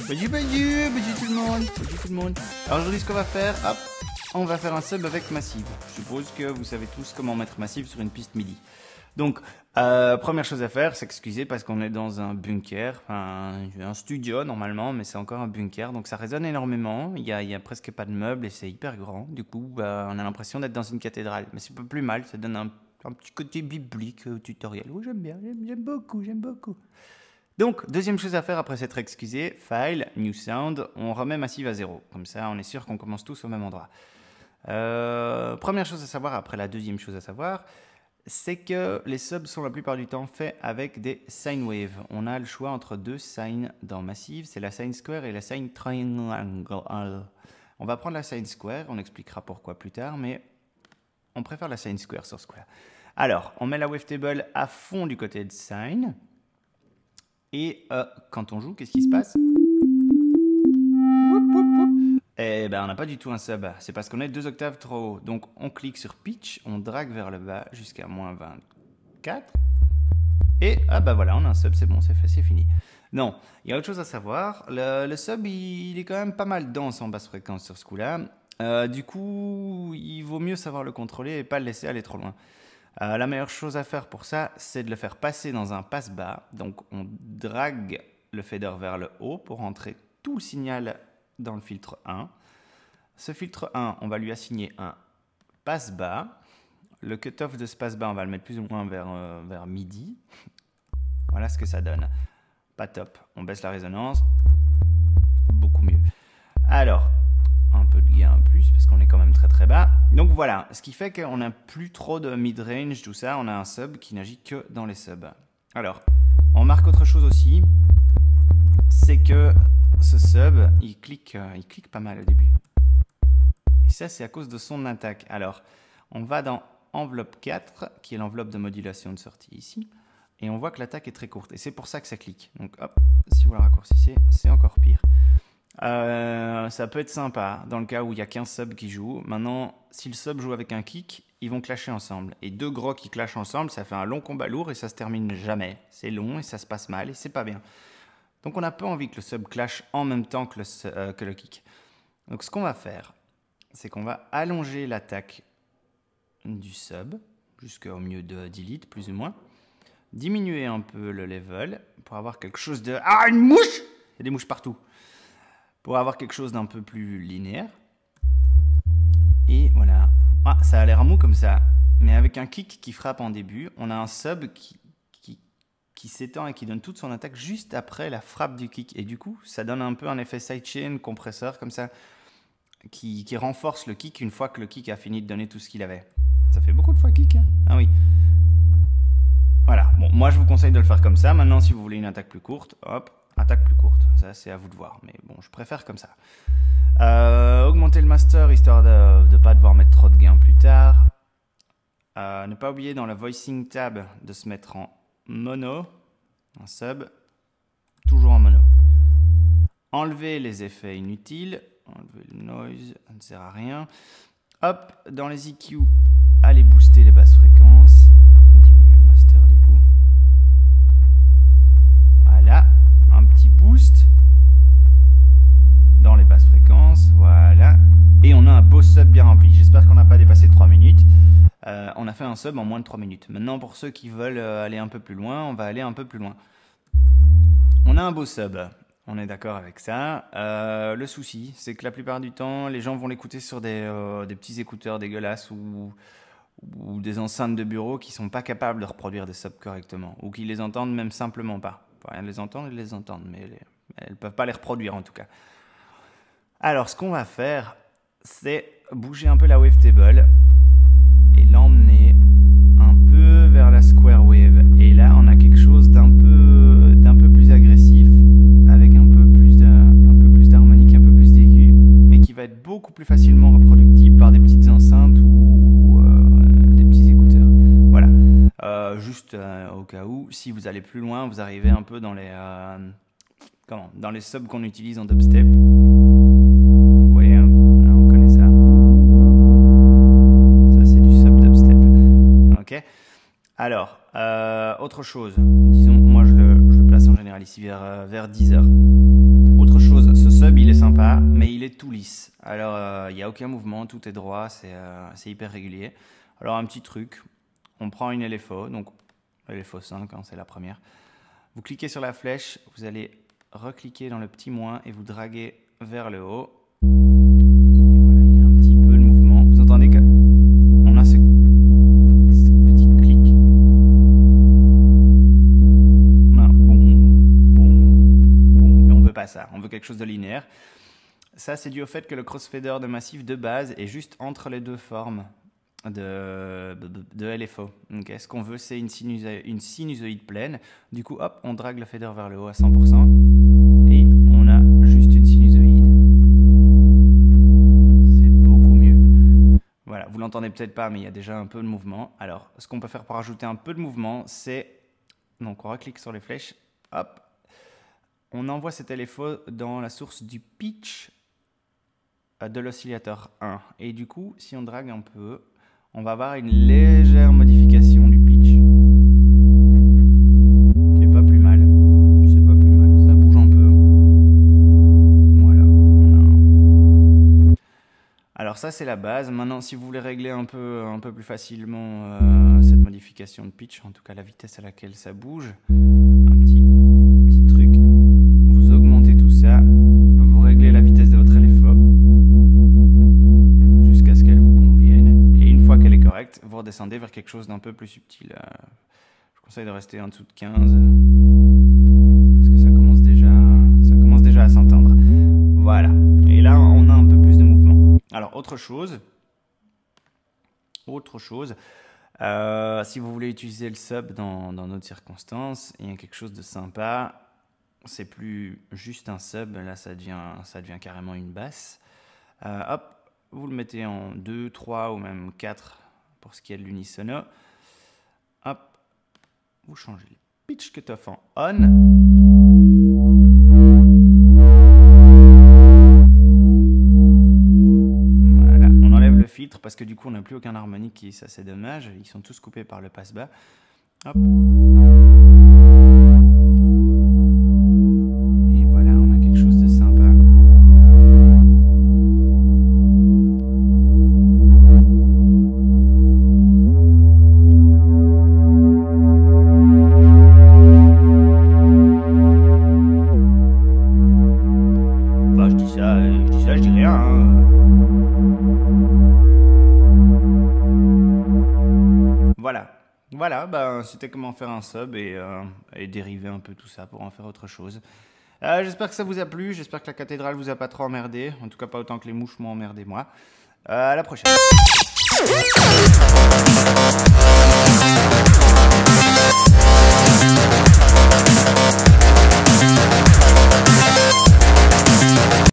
Bonjour tout le monde. Bonjour tout le monde. Alors aujourd'hui, ce qu'on va faire, hop, on va faire un sub avec Massive. Je suppose que vous savez tous comment mettre Massive sur une piste MIDI. Donc, première chose à faire, s'excuser parce qu'on est dans un bunker, enfin, un studio normalement, mais c'est encore un bunker, donc ça résonne énormément. Il y a presque pas de meubles et c'est hyper grand. Du coup, on a l'impression d'être dans une cathédrale, mais c'est pas plus mal. Ça donne un petit côté biblique au tutoriel. Oui, j'aime bien, j'aime beaucoup, j'aime beaucoup. Donc, deuxième chose à faire après s'être excusé, File, New Sound, on remet Massive à 0. Comme ça, on est sûr qu'on commence tous au même endroit. Première chose à savoir, après la deuxième chose à savoir, c'est que les subs sont la plupart du temps faits avec des sine waves. On a le choix entre deux sines dans Massive, c'est la sine square et la sine triangle. On va prendre la sine square, on expliquera pourquoi plus tard, mais on préfère la sine square sur square. Alors, on met la wavetable à fond du côté de sine. Et quand on joue, qu'est-ce qui se passe? Eh ben, on n'a pas du tout un sub. C'est parce qu'on est 2 octaves trop haut. Donc, on clique sur pitch, on drague vers le bas jusqu'à moins 24. Et, ah bah voilà, on a un sub, c'est bon, c'est fait, c'est fini. Non, il y a autre chose à savoir. Le sub, il est quand même pas mal dense en basse fréquence sur ce coup-là. Du coup, il vaut mieux savoir le contrôler et pas le laisser aller trop loin. La meilleure chose à faire pour ça, c'est de le faire passer dans un passe-bas. Donc, on drague le fader vers le haut pour rentrer tout le signal dans le filtre 1. Ce filtre 1, on va lui assigner un passe-bas. Le cutoff de ce passe-bas, on va le mettre plus ou moins vers midi. Voilà ce que ça donne. Pas top. On baisse la résonance. Beaucoup mieux. Alors, un peu de gain en plus parce qu'on est quand même très très bas. Donc voilà, ce qui fait qu'on n'a plus trop de mid-range, tout ça. On a un sub qui n'agit que dans les subs. Alors, on marque autre chose aussi, c'est que ce sub, il clique pas mal au début. Et ça, c'est à cause de son attaque. Alors, on va dans enveloppe 4, qui est l'enveloppe de modulation de sortie ici, et on voit que l'attaque est très courte. Et c'est pour ça que ça clique. Donc hop, si vous la raccourcissez, c'est encore pire. Ça peut être sympa dans le cas où il n'y a qu'un sub qui joue. Maintenant, si le sub joue avec un kick, ils vont clasher ensemble. Et deux gros qui clashent ensemble, ça fait un long combat lourd et ça se termine jamais. C'est long et ça se passe mal et c'est pas bien. Donc on n'a pas envie que le sub clash en même temps que le kick. Donc ce qu'on va faire, c'est qu'on va allonger l'attaque du sub jusqu'au mieux de 10 litres plus ou moins. Diminuer un peu le level pour avoir quelque chose de... Ah, une mouche! Il y a des mouches partout. Pour avoir quelque chose d'un peu plus linéaire. Et voilà. Ah, ça a l'air mou comme ça. Mais avec un kick qui frappe en début, on a un sub qui s'étend et qui donne toute son attaque juste après la frappe du kick. Et du coup, ça donne un peu un effet sidechain, compresseur comme ça, qui renforce le kick une fois que le kick a fini de donner tout ce qu'il avait. Ça fait beaucoup de fois kick, hein? Ah oui. Voilà. Bon, moi je vous conseille de le faire comme ça. Maintenant, si vous voulez une attaque plus courte, hop. Attaque plus courte, ça c'est à vous de voir, mais bon, je préfère comme ça. Augmenter le master histoire de ne pas devoir mettre trop de gains plus tard. Ne pas oublier dans la voicing tab de se mettre en mono, en sub, toujours en mono. Enlever les effets inutiles, enlever le noise, ça ne sert à rien. Hop, dans les EQ, allez booster les basses fréquences, diminuer le master du coup. Voilà. Un petit boost dans les basses fréquences, voilà. Et on a un beau sub bien rempli. J'espère qu'on n'a pas dépassé 3 minutes. On a fait un sub en moins de 3 minutes. Maintenant, pour ceux qui veulent aller un peu plus loin, on va aller un peu plus loin. On a un beau sub. On est d'accord avec ça. Le souci, c'est que la plupart du temps, les gens vont l'écouter sur des petits écouteurs dégueulasses ou des enceintes de bureau qui ne sont pas capables de reproduire des subs correctement. Ou qui les entendent même simplement pas. Faut rien les entendre, ils les entendent, mais elles ne peuvent pas les reproduire en tout cas. Alors, ce qu'on va faire, c'est bouger un peu la wavetable et l'emmener un peu vers la square wave. Et là, on a quelque chose d'un peu plus agressif, avec un peu plus d'harmonique, un peu plus d'aigu, mais qui va être beaucoup plus facilement reproductible par des petites enceintes ou des petits écouteurs. Voilà. Juste au cas où, si vous allez plus loin, vous arrivez un peu dans les subs qu'on utilise en dubstep. Vous voyez, hein, on connaît ça. Ça, c'est du sub dubstep. Ok. Alors, autre chose. Disons, moi je le place façon générale ici vers 10h. Autre chose, ce sub il est sympa, mais il est tout lisse. Alors il n'y a aucun mouvement, tout est droit, c'est hyper régulier. Alors un petit truc, on prend une LFO, donc LFO 5, hein, c'est la première. Vous cliquez sur la flèche, vous allez recliquer dans le petit moins et vous draguez vers le haut. Et voilà, il y a un petit peu de mouvement. Vous entendez que on a ce petit clic. On a un boum, mais on veut pas ça. On veut quelque chose de linéaire. Ça, c'est dû au fait que le crossfader de Massive de base est juste entre les deux formes de LFO. Okay. Ce qu'on veut, c'est une sinusoïde pleine. Du coup, hop, on drague le fader vers le haut à 100% et on a juste une sinusoïde. C'est beaucoup mieux. Voilà, vous l'entendez peut-être pas, mais il y a déjà un peu de mouvement. Alors, ce qu'on peut faire pour ajouter un peu de mouvement, c'est... Donc, on reclique sur les flèches. Hop, on envoie cet LFO dans la source du pitch de l'oscillateur 1. Et du coup, si on drague un peu, on va avoir une légère modification du pitch. C'est pas plus mal. C'est pas plus mal. Ça bouge un peu. Voilà. Alors ça, c'est la base. Maintenant, si vous voulez régler un peu plus facilement cette modification de pitch, en tout cas la vitesse à laquelle ça bouge, un petit truc. Vous augmentez tout ça. Vous réglez la vitesse de votre LFO jusqu'à ce qu'elle vous convienne. Et une fois qu'elle est correcte, vous redescendez vers quelque chose d'un peu plus subtil. Je conseille de rester en dessous de 15 parce que ça commence déjà à s'entendre. Voilà. Et là, on a un peu plus de mouvement. Alors, autre chose. Si vous voulez utiliser le sub dans d'autres circonstances, il y a quelque chose de sympa. C'est plus juste un sub, là ça devient carrément une basse. Hop, vous le mettez en 2, 3 ou même 4 pour ce qui est de l'unisono. Hop, vous changez le pitch cutoff en on. Voilà, on enlève le filtre parce que du coup on n'a plus aucun harmonique et ça c'est dommage. Ils sont tous coupés par le passe-bas. Hop. Je dis rien. Voilà, bah, c'était comment faire un sub et dériver un peu tout ça pour en faire autre chose. J'espère que ça vous a plu, j'espère que la cathédrale vous a pas trop emmerdé, en tout cas pas autant que les mouches m'ont emmerdé moi. À la prochaine.